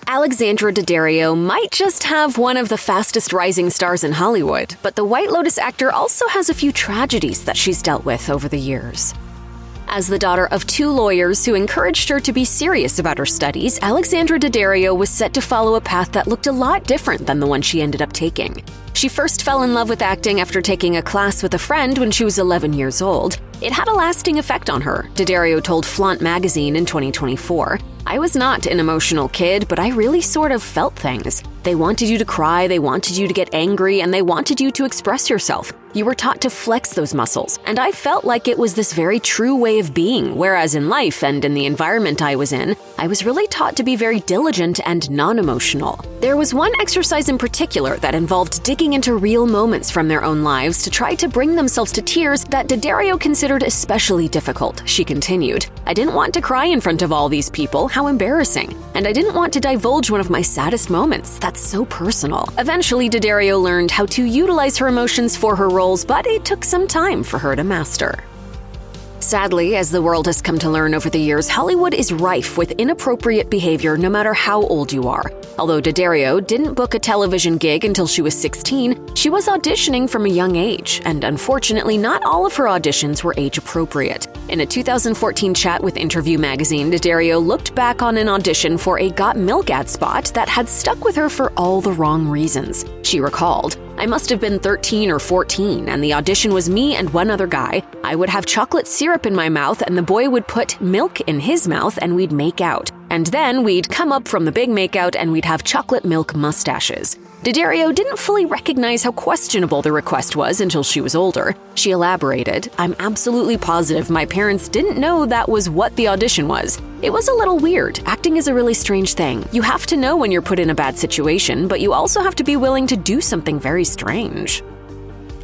Alexandra Daddario might just have one of the fastest rising stars in Hollywood, but the White Lotus actor also has a few tragedies that she's dealt with over the years. As the daughter of two lawyers who encouraged her to be serious about her studies, Alexandra Daddario was set to follow a path that looked a lot different than the one she ended up taking. She first fell in love with acting after taking a class with a friend when she was 11 years old. It had a lasting effect on her, Daddario told Flaunt magazine in 2024. "I was not an emotional kid, but I really sort of felt things. They wanted you to cry, they wanted you to get angry, and they wanted you to express yourself. You were taught to flex those muscles, and I felt like it was this very true way of being, whereas in life and in the environment I was in, I was really taught to be very diligent and non-emotional. There was one exercise in particular that involved digging into real moments from their own lives to try to bring themselves to tears that Daddario considered especially difficult," she continued. "I didn't want to cry in front of all these people, how embarrassing. And I didn't want to divulge one of my saddest moments, that's so personal." Eventually, Daddario learned how to utilize her emotions for her roles, but it took some time for her to master. Sadly, as the world has come to learn over the years, Hollywood is rife with inappropriate behavior no matter how old you are. Although Daddario didn't book a television gig until she was 16, she was auditioning from a young age, and unfortunately not all of her auditions were age-appropriate. In a 2014 chat with Interview magazine, Daddario looked back on an audition for a Got Milk ad spot that had stuck with her for all the wrong reasons. She recalled, "I must have been 13 or 14, and the audition was me and one other guy. I would have chocolate syrup in my mouth, and the boy would put milk in his mouth, and we'd make out. And then we'd come up from the big makeout, and we'd have chocolate milk mustaches." Daddario didn't fully recognize how questionable the request was until she was older. She elaborated, "I'm absolutely positive my parents didn't know that was what the audition was. It was a little weird. Acting is a really strange thing. You have to know when you're put in a bad situation, but you also have to be willing to do something very strange."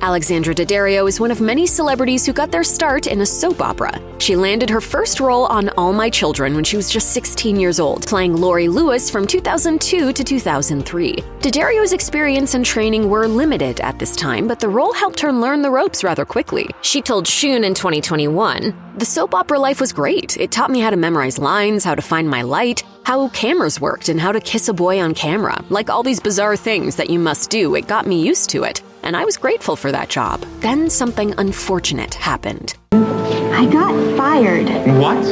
Alexandra Daddario is one of many celebrities who got their start in a soap opera. She landed her first role on All My Children when she was just 16 years old, playing Lori Lewis from 2002 to 2003. Daddario's experience and training were limited at this time, but the role helped her learn the ropes rather quickly. She told Shun in 2021, "The soap opera life was great. It taught me how to memorize lines, how to find my light, how cameras worked, and how to kiss a boy on camera. Like all these bizarre things that you must do, it got me used to it. And I was grateful for that job." Then something unfortunate happened. "I got fired." What?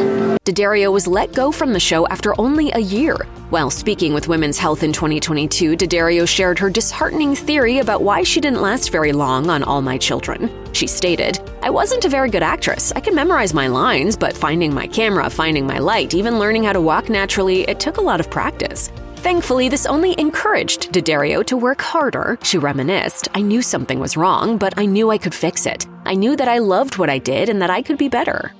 Daddario was let go from the show after only a year. While speaking with Women's Health in 2022, Daddario shared her disheartening theory about why she didn't last very long on All My Children. She stated, "I wasn't a very good actress. I could memorize my lines, but finding my camera, finding my light, even learning how to walk naturally, it took a lot of practice." Thankfully, this only encouraged Daddario to work harder. She reminisced, "I knew something was wrong, but I knew I could fix it. I knew that I loved what I did and that I could be better."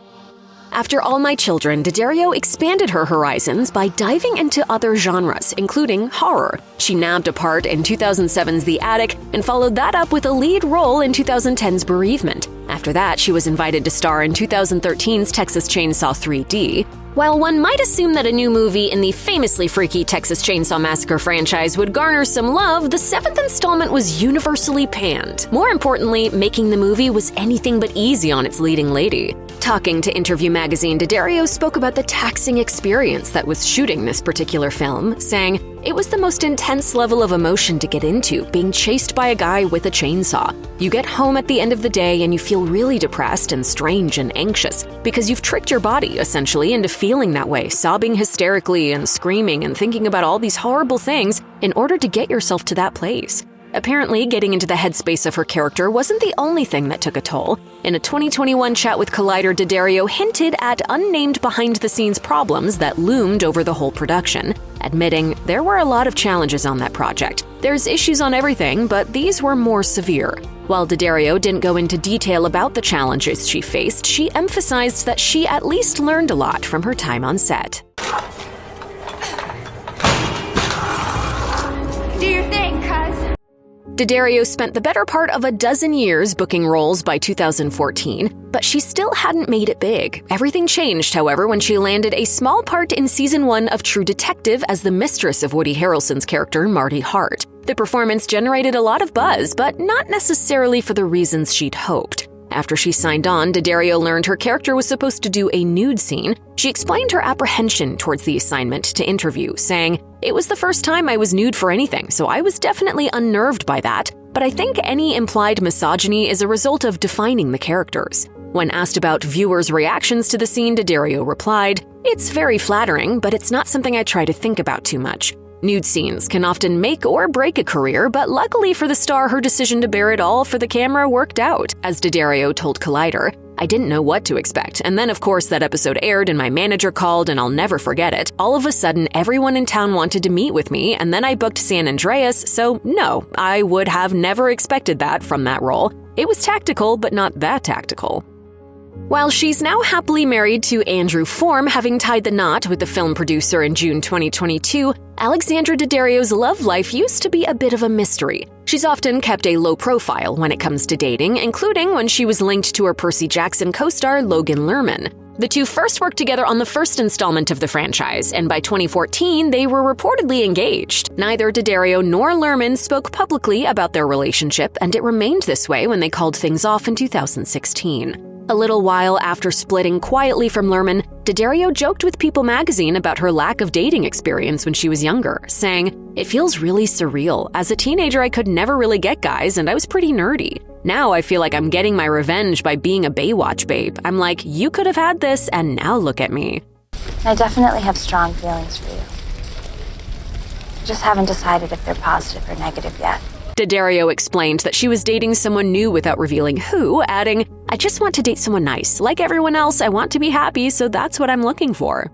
After All My Children, Daddario expanded her horizons by diving into other genres, including horror. She nabbed a part in 2007's The Attic and followed that up with a lead role in 2010's Bereavement. After that, she was invited to star in 2013's Texas Chainsaw 3D. While one might assume that a new movie in the famously freaky Texas Chainsaw Massacre franchise would garner some love, the seventh installment was universally panned. More importantly, making the movie was anything but easy on its leading lady. Talking to Interview magazine, Daddario spoke about the taxing experience that was shooting this particular film, saying, "It was the most intense level of emotion to get into, being chased by a guy with a chainsaw. You get home at the end of the day and you feel really depressed and strange and anxious because you've tricked your body, essentially, into feeling that way, sobbing hysterically and screaming and thinking about all these horrible things in order to get yourself to that place." Apparently, getting into the headspace of her character wasn't the only thing that took a toll. In a 2021 chat with Collider, Daddario hinted at unnamed behind-the-scenes problems that loomed over the whole production, admitting there were a lot of challenges on that project. "There's issues on everything, but these were more severe." While Daddario didn't go into detail about the challenges she faced, she emphasized that she at least learned a lot from her time on set. Do your thing, cuz. Daddario spent the better part of a dozen years booking roles by 2014, but she still hadn't made it big. Everything changed, however, when she landed a small part in Season 1 of True Detective as the mistress of Woody Harrelson's character, Marty Hart. The performance generated a lot of buzz, but not necessarily for the reasons she'd hoped. After she signed on, Daddario learned her character was supposed to do a nude scene. She explained her apprehension towards the assignment to Interview, saying, It was the first time I was nude for anything, so I was definitely unnerved by that, but I think any implied misogyny is a result of defining the characters. When asked about viewers' reactions to the scene, Daddario replied, "It's very flattering, but it's not something I try to think about too much. Nude scenes can often make or break a career, but luckily for the star, her decision to bear it all for the camera worked out," as Daddario told Collider. "I didn't know what to expect, and then of course that episode aired and my manager called and I'll never forget it. All of a sudden, everyone in town wanted to meet with me, and then I booked San Andreas, so no, I would have never expected that from that role. It was tactical, but not that tactical." While she's now happily married to Andrew Form, having tied the knot with the film producer in June 2022, Alexandra Daddario's love life used to be a bit of a mystery. She's often kept a low profile when it comes to dating, including when she was linked to her Percy Jackson co-star Logan Lerman. The two first worked together on the first installment of the franchise, and by 2014, they were reportedly engaged. Neither Daddario nor Lerman spoke publicly about their relationship, and it remained this way when they called things off in 2016. A little while after splitting quietly from Lerman, Daddario joked with People magazine about her lack of dating experience when she was younger, saying, "It feels really surreal. As a teenager, I could never really get guys, and I was pretty nerdy. Now I feel like I'm getting my revenge by being a Baywatch babe. I'm like, you could have had this, and now look at me." I definitely have strong feelings for you. Just haven't decided if they're positive or negative yet. Daddario explained that she was dating someone new without revealing who, adding, "I just want to date someone nice. Like everyone else, I want to be happy, so that's what I'm looking for."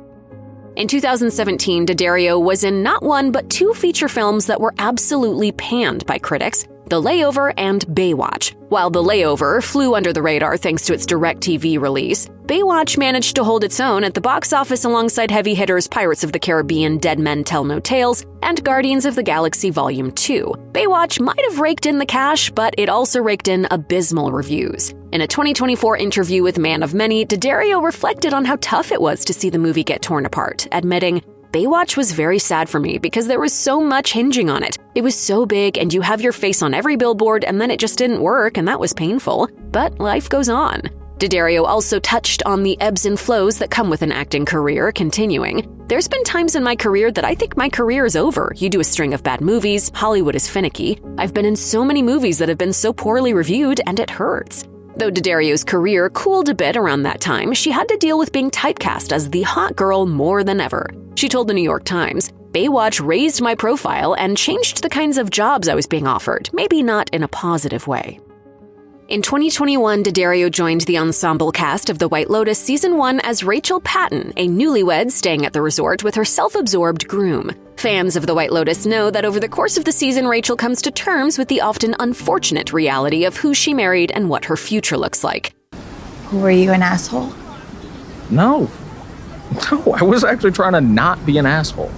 In 2017, Daddario was in not one but two feature films that were absolutely panned by critics, The Layover and Baywatch. While The Layover flew under the radar thanks to its DirecTV release, Baywatch managed to hold its own at the box office alongside heavy hitters Pirates of the Caribbean, Dead Men Tell No Tales, and Guardians of the Galaxy Volume 2. Baywatch might have raked in the cash, but it also raked in abysmal reviews. In a 2024 interview with Man of Many, Daddario reflected on how tough it was to see the movie get torn apart, admitting, "Baywatch was very sad for me because there was so much hinging on it. It was so big and you have your face on every billboard and then it just didn't work and that was painful. But life goes on." Daddario also touched on the ebbs and flows that come with an acting career, continuing, "There's been times in my career that I think my career is over. You do a string of bad movies, Hollywood is finicky. I've been in so many movies that have been so poorly reviewed and it hurts." Though Daddario's career cooled a bit around that time, she had to deal with being typecast as the hot girl more than ever. She told the New York Times, "Baywatch raised my profile and changed the kinds of jobs I was being offered, maybe not in a positive way." In 2021, Daddario joined the ensemble cast of The White Lotus Season 1 as Rachel Patton, a newlywed staying at the resort with her self-absorbed groom. Fans of The White Lotus know that over the course of the season, Rachel comes to terms with the often unfortunate reality of who she married and what her future looks like. Were you an asshole? No, I was actually trying to not be an asshole.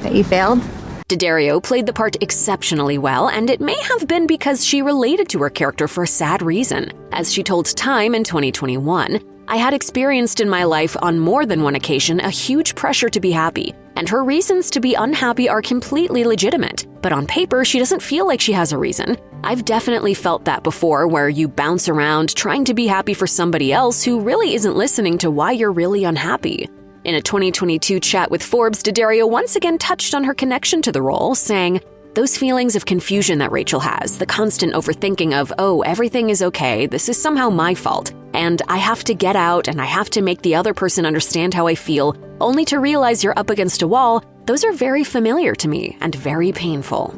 But you failed? Daddario played the part exceptionally well, and it may have been because she related to her character for a sad reason. As she told Time in 2021, "I had experienced in my life on more than one occasion a huge pressure to be happy, and her reasons to be unhappy are completely legitimate. But on paper, she doesn't feel like she has a reason. I've definitely felt that before, where you bounce around trying to be happy for somebody else who really isn't listening to why you're really unhappy." In a 2022 chat with Forbes, Daddario once again touched on her connection to the role, saying, "Those feelings of confusion that Rachel has, the constant overthinking of, oh, everything is okay, this is somehow my fault, and I have to get out and I have to make the other person understand how I feel, only to realize you're up against a wall, those are very familiar to me and very painful."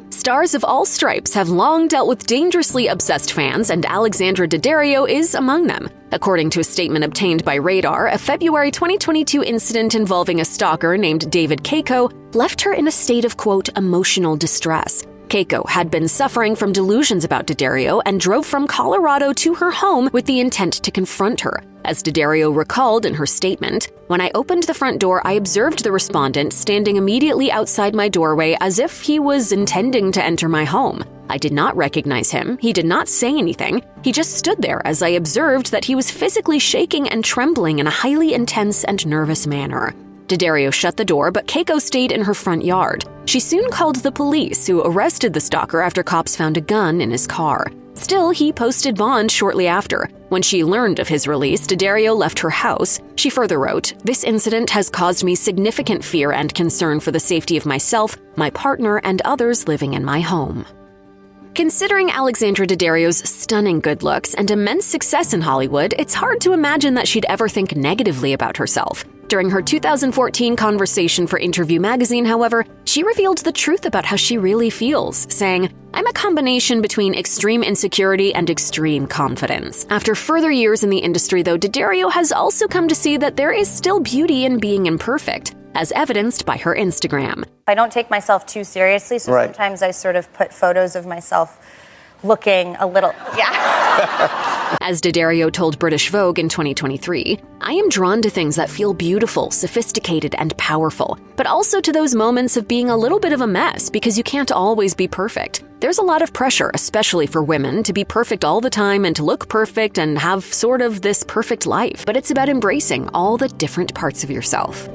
Stars of all stripes have long dealt with dangerously obsessed fans, and Alexandra Daddario is among them. According to a statement obtained by Radar, a February 2022 incident involving a stalker named David Keiko left her in a state of, quote, emotional distress. Keiko had been suffering from delusions about Daddario and drove from Colorado to her home with the intent to confront her. As Daddario recalled in her statement, "When I opened the front door, I observed the respondent standing immediately outside my doorway as if he was intending to enter my home. I did not recognize him. He did not say anything. He just stood there as I observed that he was physically shaking and trembling in a highly intense and nervous manner." Daddario shut the door, but Keiko stayed in her front yard. She soon called the police, who arrested the stalker after cops found a gun in his car. Still, he posted bond shortly after. When she learned of his release, Daddario left her house. She further wrote, "This incident has caused me significant fear and concern for the safety of myself, my partner, and others living in my home." Considering Alexandra Daddario's stunning good looks and immense success in Hollywood, it's hard to imagine that she'd ever think negatively about herself. During her 2014 conversation for Interview magazine, however, she revealed the truth about how she really feels, saying, "I'm a combination between extreme insecurity and extreme confidence." After further years in the industry, though, Daddario has also come to see that there is still beauty in being imperfect, as evidenced by her Instagram. I don't take myself too seriously, so sometimes I sort of put photos of myself looking a little, As Daddario told British Vogue in 2023, "I am drawn to things that feel beautiful, sophisticated, and powerful, but also to those moments of being a little bit of a mess because you can't always be perfect. There's a lot of pressure, especially for women, to be perfect all the time and to look perfect and have sort of this perfect life, but it's about embracing all the different parts of yourself."